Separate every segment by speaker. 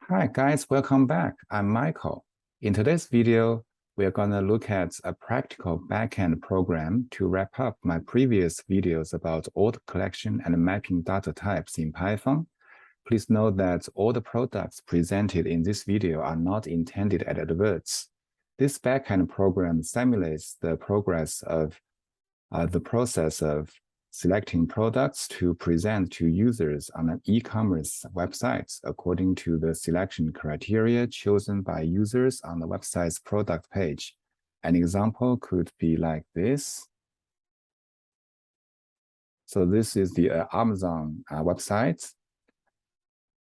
Speaker 1: Hi guys, welcome back. I'm Michael. In today's video, we are going to look at a practical backend program to wrap up my previous videos about all the collection and mapping data types in Python. Please note that all the products presented in this video are not intended as adverts. This backend program simulates the progress of the process of selecting products to present to users on an e-commerce website according to the selection criteria chosen by users on the website's product page. An example could be like this. So this is the Amazon website.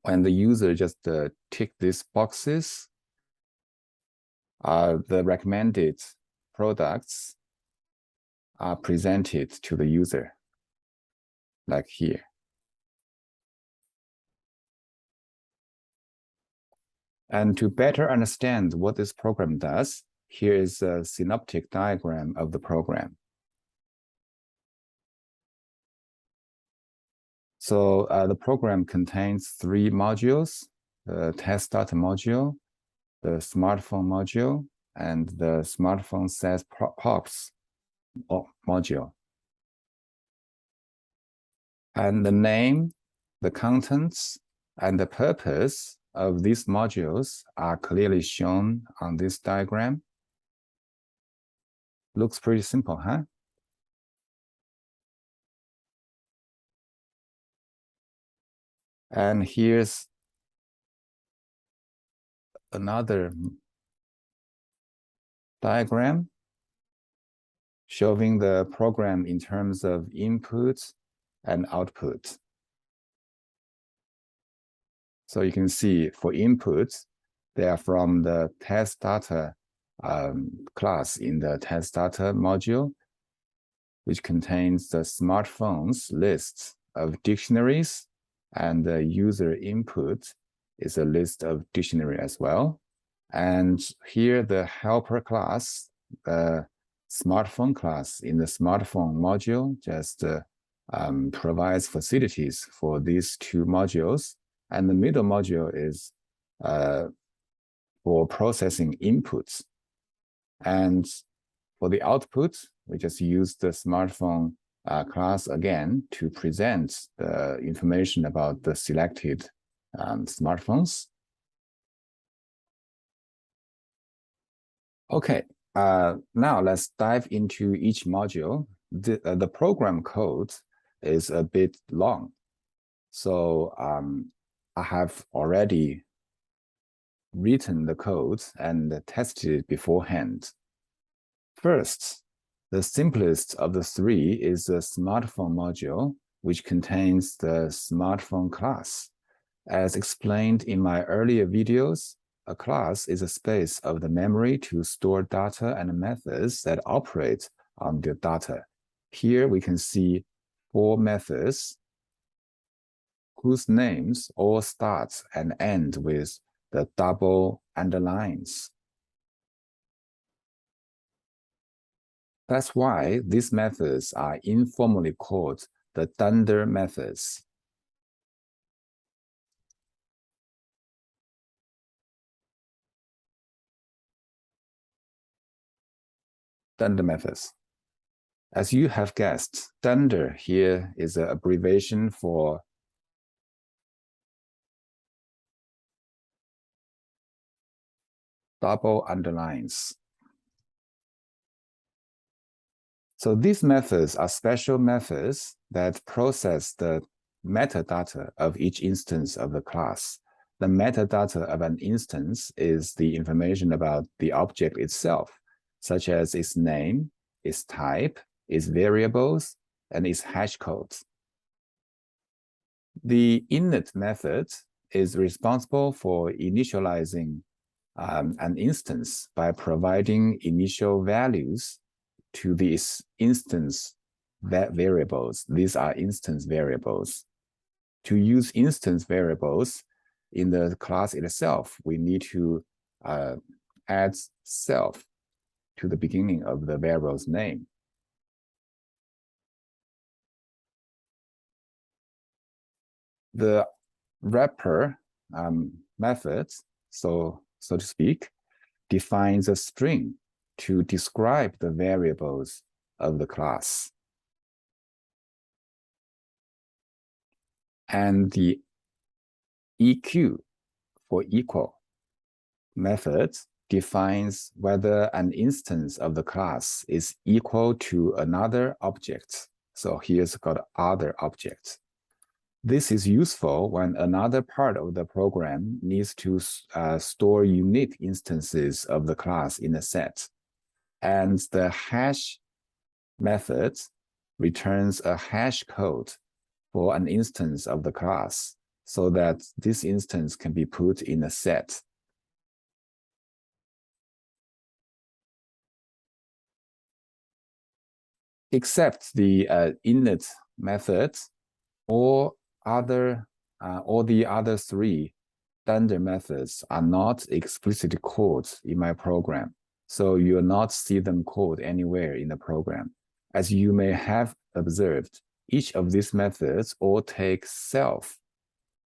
Speaker 1: When the user just tick these boxes, the recommended products are presented to the user, like here. And to better understand what this program does, here is a synoptic diagram of the program. So the program contains three modules: the test data module, the smartphone module, and the smartphone set props module. And the name, the contents, and the purpose of these modules are clearly shown on this diagram. Looks pretty simple, huh? And here's another diagram showing the program in terms of input and output. So you can see for inputs, they are from the test data class in the test data module, which contains the smartphones list of dictionaries, and the user input is a list of dictionary as well. And here the helper class, the smartphone class in the smartphone module just provides facilities for these two modules. And the middle module is for processing inputs. And for the output, we just use the smartphone class again to present the information about the selected smartphones. Okay, now let's dive into each module. The program code is a bit long, so I have already written the code and tested it beforehand. First, the simplest of the three is the smartphone module, which contains the smartphone class. As explained in my earlier videos, a class is a space of the memory to store data and methods that operate on the data. Here we can see 4 methods whose names all start and end with the double underlines. That's why these methods are informally called the dunder methods. Dunder methods. As you have guessed, dunder here is an abbreviation for double underlines. So these methods are special methods that process the metadata of each instance of the class. The metadata of an instance is the information about the object itself, such as its name, its type, its variables, and its hash codes. The init method is responsible for initializing an instance by providing initial values to these instance variables. These are instance variables. To use instance variables in the class itself, we need to add self to the beginning of the variable's name. The wrapper method, so to speak, defines a string to describe the variables of the class. And the EQ for equal method defines whether an instance of the class is equal to another object. So here's got other objects. This is useful when another part of the program needs to store unique instances of the class in a set. And the hash method returns a hash code for an instance of the class so that this instance can be put in a set. Except the init method, all the other three standard methods are not explicitly called in my program. So you will not see them called anywhere in the program. As you may have observed, each of these methods all take self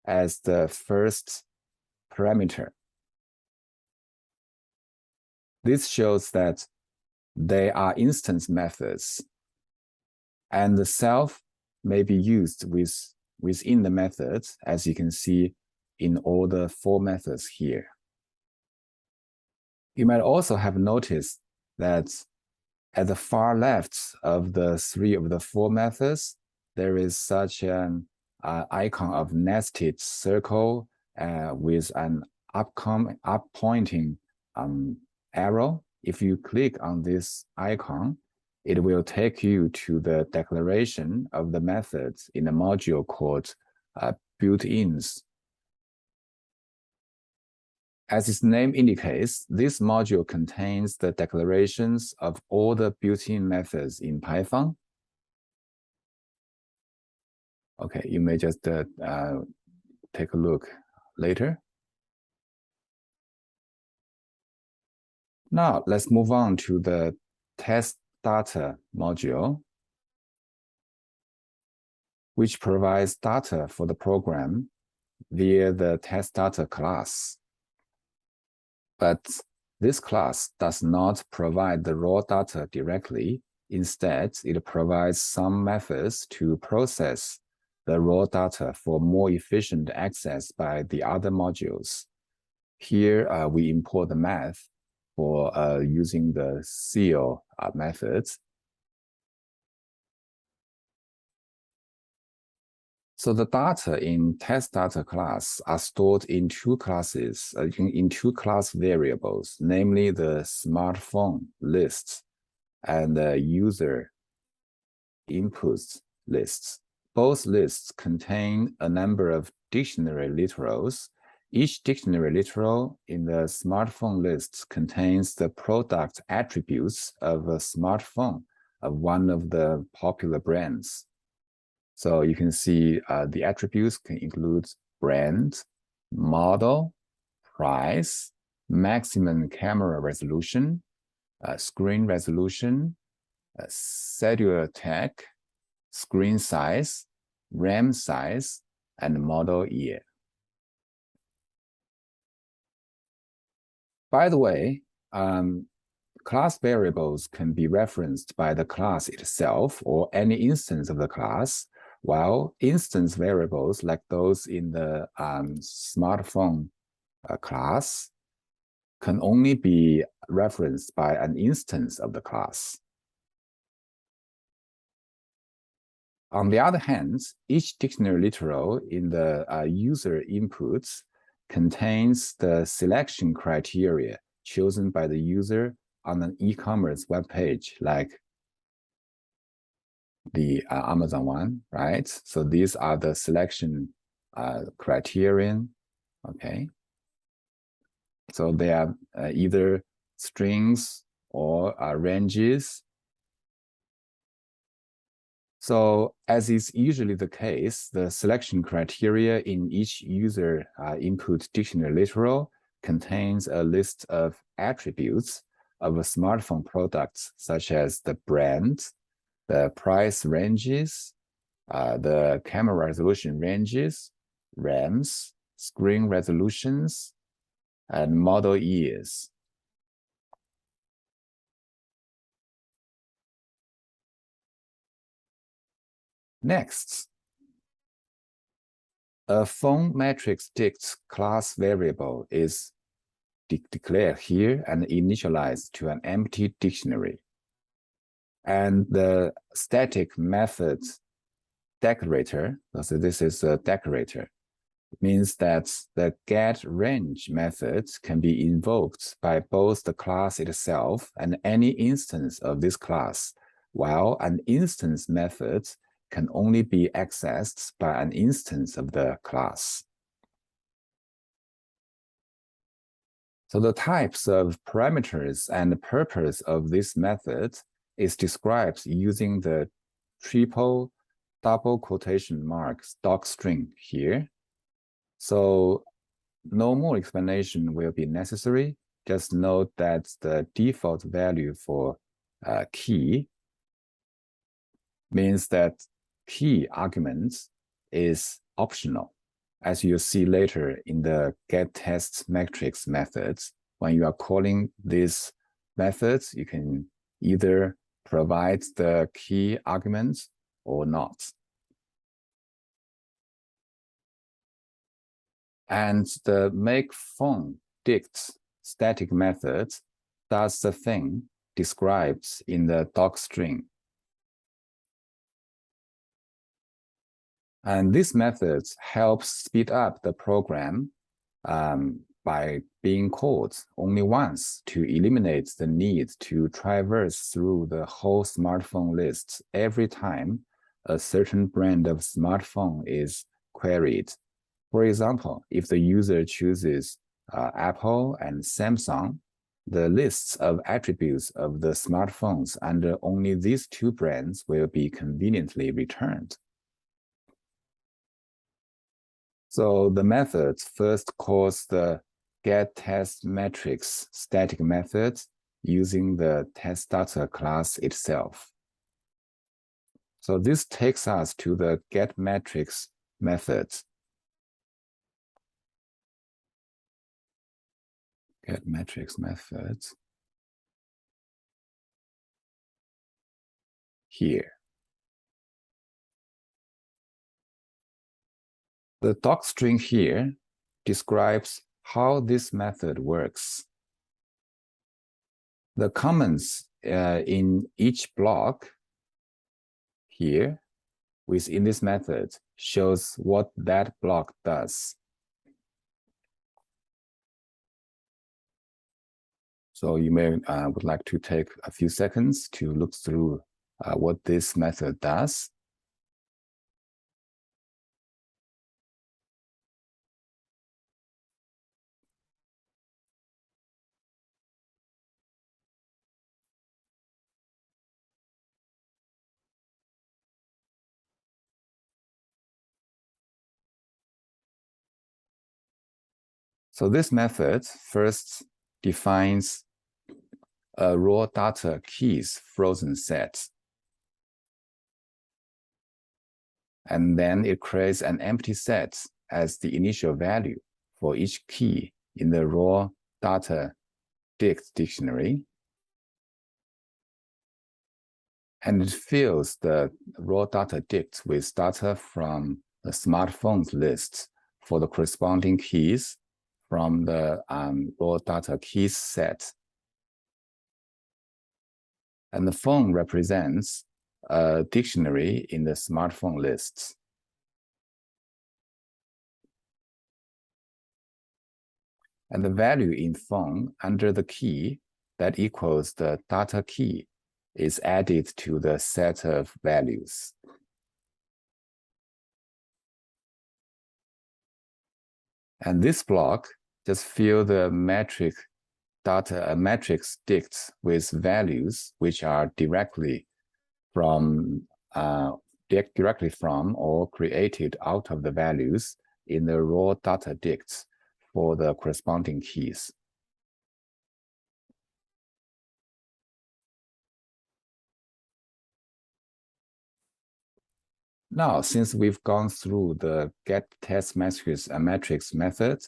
Speaker 1: as the first parameter. This shows that they are instance methods, and the self may be used within the method, as you can see in all the four methods here. You might also have noticed that at the far left of the three of the four methods, there is such an icon of nested circle with an up-pointing arrow. If you click on this icon, it will take you to the declaration of the methods in a module called built-ins. As its name indicates, this module contains the declarations of all the built-in methods in Python. Okay, you may just take a look later. Now, let's move on to the test data module, which provides data for the program via the test data class. But this class does not provide the raw data directly. Instead, it provides some methods to process the raw data for more efficient access by the other modules. Here, we import the math for using the seal methods. So the data in test data class are stored in two classes, in two class variables, namely the smartphone list and the user inputs lists. Both lists contain a number of dictionary literals. Each dictionary literal in the smartphone list contains the product attributes of a smartphone of one of the popular brands. So you can see the attributes can include brand, model, price, maximum camera resolution, screen resolution, cellular tag, screen size, RAM size, and model year. By the way, class variables can be referenced by the class itself or any instance of the class, while instance variables like those in the smartphone class can only be referenced by an instance of the class. On the other hand, each dictionary literal in the user inputs contains the selection criteria chosen by the user on an e-commerce web page, like the Amazon one, right? So these are the selection criterion, okay? So they are either strings or ranges. So as is usually the case, the selection criteria in each user input dictionary literal contains a list of attributes of a smartphone products, such as the brand, the price ranges, the camera resolution ranges, RAMs, screen resolutions, and model years. Next, a phone matrix dict class variable is declared here and initialized to an empty dictionary. And the static method decorator, so this is a decorator, means that the getRange method can be invoked by both the class itself and any instance of this class, while an instance method can only be accessed by an instance of the class. So the types of parameters and the purpose of this method is described using the triple double quotation marks docstring here. So no more explanation will be necessary. Just note that the default value for key means that key arguments is optional. As you'll see later in the getTestMatrix methods, when you are calling these methods, you can either provide the key arguments or not. And the makePhoneDict static method does the thing described in the docstring. And this method helps speed up the program by being called only once to eliminate the need to traverse through the whole smartphone list every time a certain brand of smartphone is queried. For example, if the user chooses Apple and Samsung, the lists of attributes of the smartphones under only these two brands will be conveniently returned. So the method first calls the getTestMatrix static method using the testData class itself. So this takes us to the getMatrix method. GetMatrix method here. The docstring here describes how this method works. The comments in each block here within this method shows what that block does. So you may would like to take a few seconds to look through what this method does. So this method first defines a raw data keys frozen set. And then it creates an empty set as the initial value for each key in the raw data dict dictionary. And it fills the raw data dict with data from the smartphones list for the corresponding keys from the raw data keys set. And the phone represents a dictionary in the smartphone lists. And the value in phone under the key that equals the data key is added to the set of values. And this block just fill the matrix dicts with values which are directly from or created out of the values in the raw data dicts for the corresponding keys. Now, since we've gone through the get test matrix method,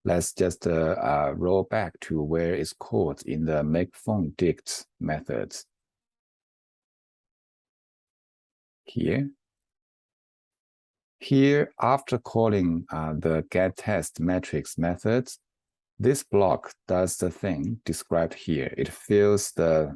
Speaker 1: let's just roll back to where it's called in the make phone dict method. Here, after calling the get test matrix method, this block does the thing described here. It fills the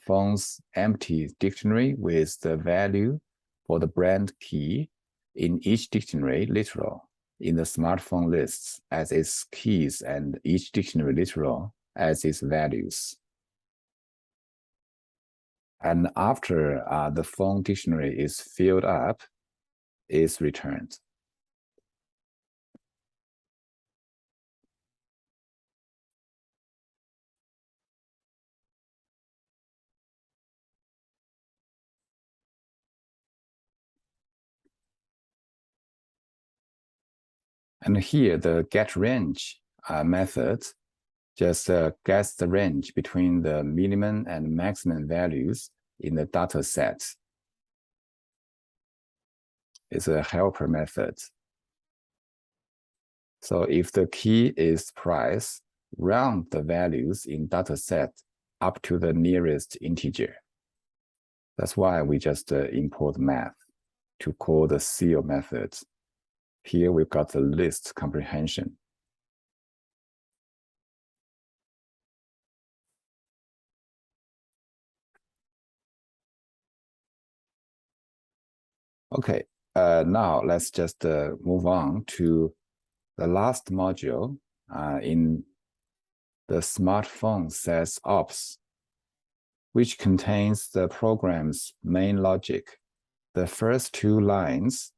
Speaker 1: phone's empty dictionary with the value for the brand key in each dictionary literal in the smartphone lists as its keys and each dictionary literal as its values. And after the phone dictionary is filled up, is returned. And here, the getRange method just gets the range between the minimum and maximum values in the data set. It's a helper method. So if the key is price, round the values in data set up to the nearest integer. That's why we just import math to call the seal method. Here we've got the list comprehension. Okay, now let's just move on to the last module in the smartphone sets ops, which contains the program's main logic. The first two lines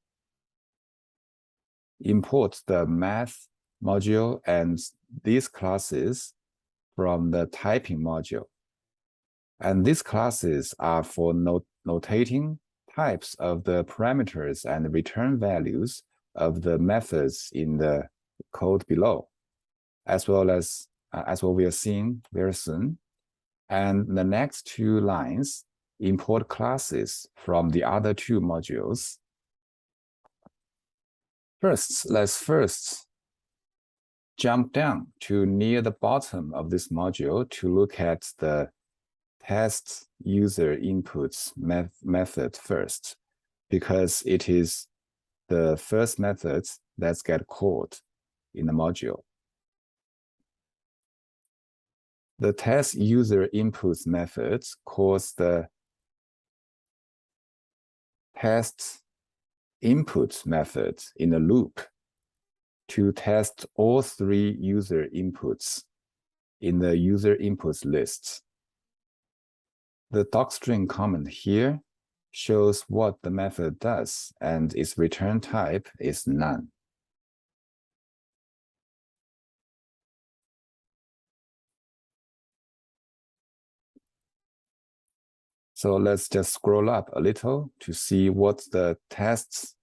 Speaker 1: import the math module and these classes from the typing module. And these classes are for notating types of the parameters and return values of the methods in the code below, as well as what we are seeing very soon. And the next two lines import classes from the other two modules. Let's jump down to near the bottom of this module to look at the test user inputs method first, because it is the first method that gets called in the module. The test user inputs method calls the test input method in a loop to test all three user inputs in the user inputs list. The docstring comment here shows what the method does, and its return type is none. So let's just scroll up a little to see what the test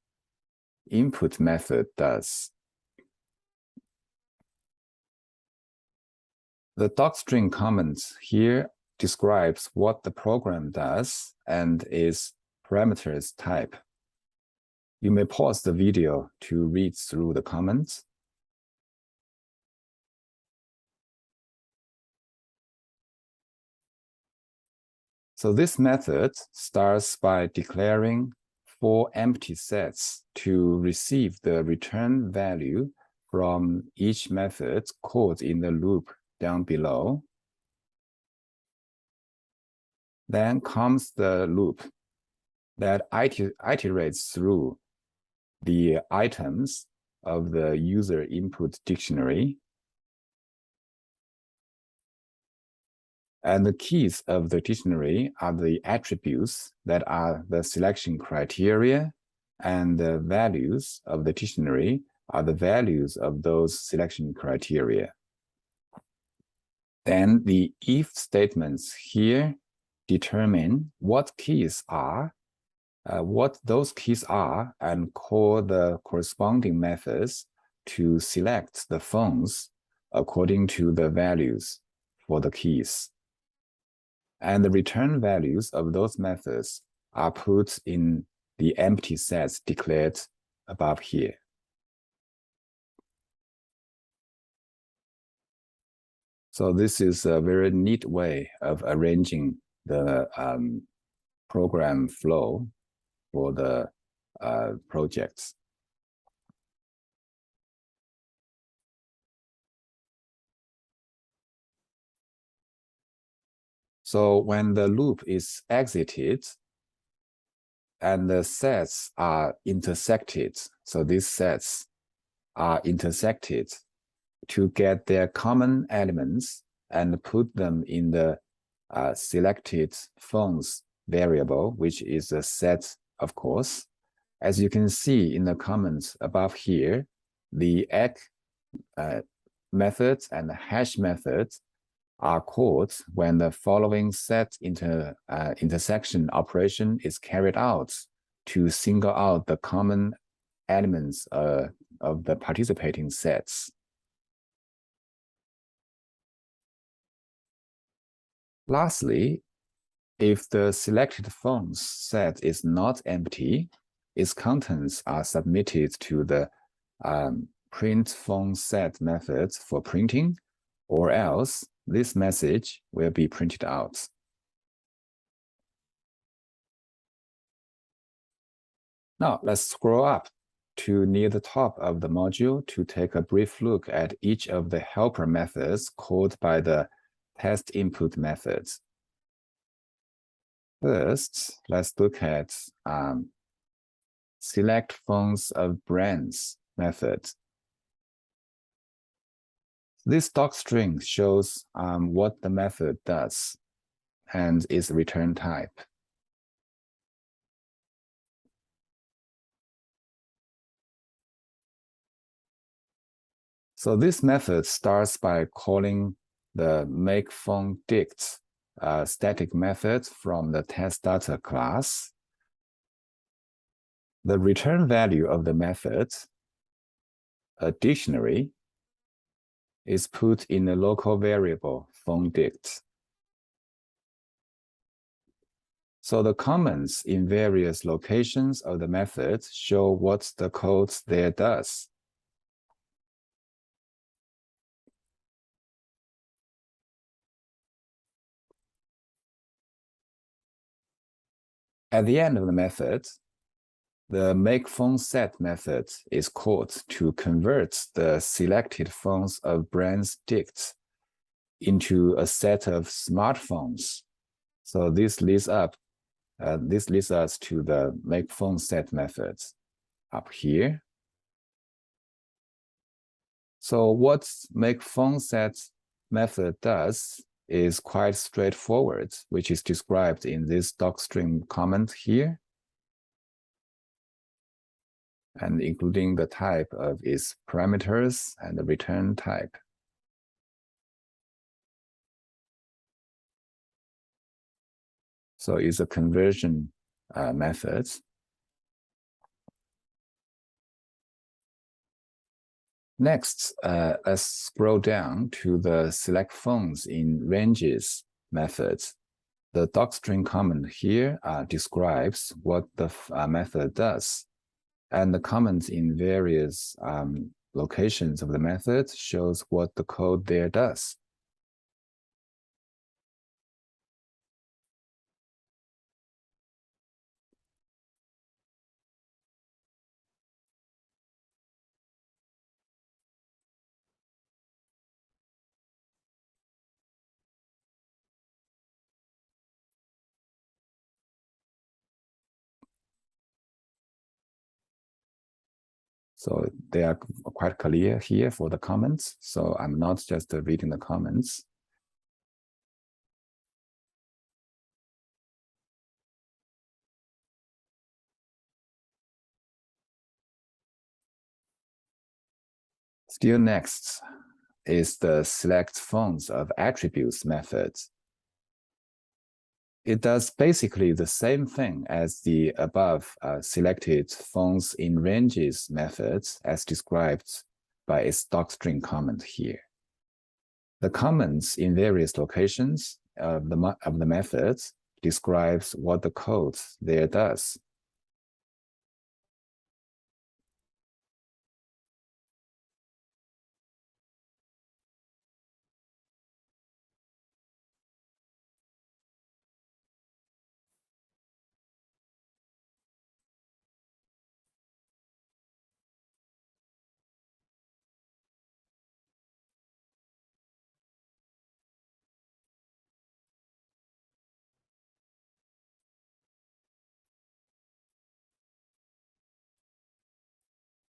Speaker 1: input method does. The docstring comment here describes what the program does and its parameters type. You may pause the video to read through the comments. So this method starts by declaring 4 empty sets to receive the return value from each method called in the loop down below. Then comes the loop that iterates through the items of the user input dictionary. And the keys of the dictionary are the attributes that are the selection criteria, and the values of the dictionary are the values of those selection criteria. Then the if statements here determine what keys are, what those keys are, and call the corresponding methods to select the phones according to the values for the keys. And the return values of those methods are put in the empty sets declared above here. So this is a very neat way of arranging the program flow for the projects. So when the loop is exited and the sets are intersected, so these sets are intersected to get their common elements and put them in the selected phones variable, which is a set, of course. As you can see in the comments above here, the egg methods and the hash methods are called when the following set intersection operation is carried out to single out the common elements of the participating sets. Lastly, if the selected phones set is not empty, its contents are submitted to the print phone set method for printing, or else this message will be printed out. Now let's scroll up to near the top of the module to take a brief look at each of the helper methods called by the test input methods. First, let's look at select phones of brands method. This docstring shows what the method does and its return type. So this method starts by calling the makePhoneDict static method from the testData class. The return value of the method, a dictionary, is put in a local variable phoneDict. So the comments in various locations of the method show what the code there does. At the end of the method, the makePhoneSet method is called to convert the selected phones of brands dict into a set of smartphones. So this leads us to the makePhoneSet method up here. So what makePhoneSet method does is quite straightforward, which is described in this docstring comment here, and including the type of its parameters and the return type. So it's a conversion method. Next, let's scroll down to the select phones in ranges methods. The docstring comment here describes what the method does, and the comments in various locations of the method shows what the code there does. So they are quite clear here for the comments. So I'm not just reading the comments. Still next is the select phones of attributes method. It does basically the same thing as the above selected phones in ranges methods as described by its docstring comment here. The comments in various locations of the methods describes what the code there does.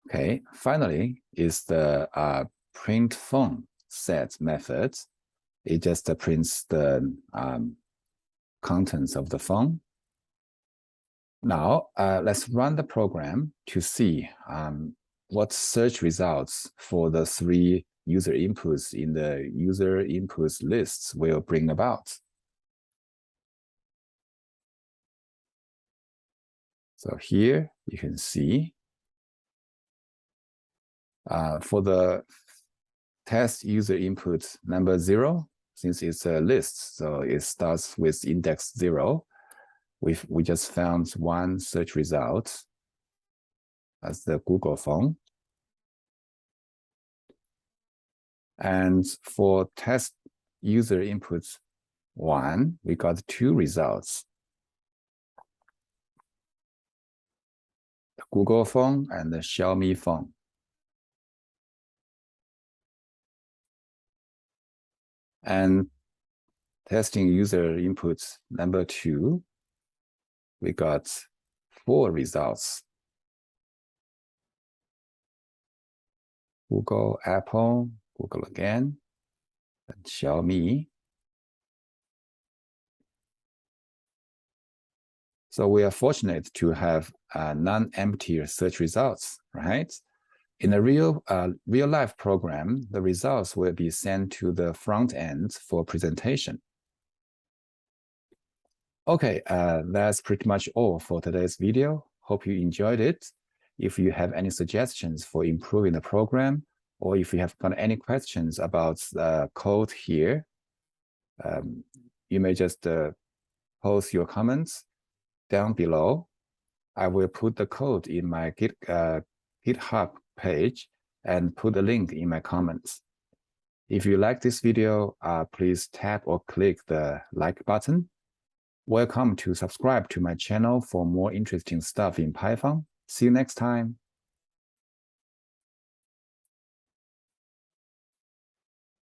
Speaker 1: Okay, finally is the print phone set method. It just prints the contents of the phone. Now, let's run the program to see what search results for the 3 user inputs in the user inputs lists will bring about. So here you can see for the test user input number 0, since it's a list, so it starts with index 0. We just found 1 search result as the Google phone. And for test user input 1, we got 2 results. The Google phone and the Xiaomi phone. And testing user input number 2, we got 4 results. Google, Apple, Google again, and Xiaomi. So we are fortunate to have non-empty search results, right? In a real life program, the results will be sent to the front end for presentation. Okay, that's pretty much all for today's video. Hope you enjoyed it. If you have any suggestions for improving the program, or if you have got any questions about the code here, you may just post your comments down below. I will put the code in my GitHub page and put a link in my comments. If you like this video, please tap or click the like button. Welcome to subscribe to my channel for more interesting stuff in Python. See you next time.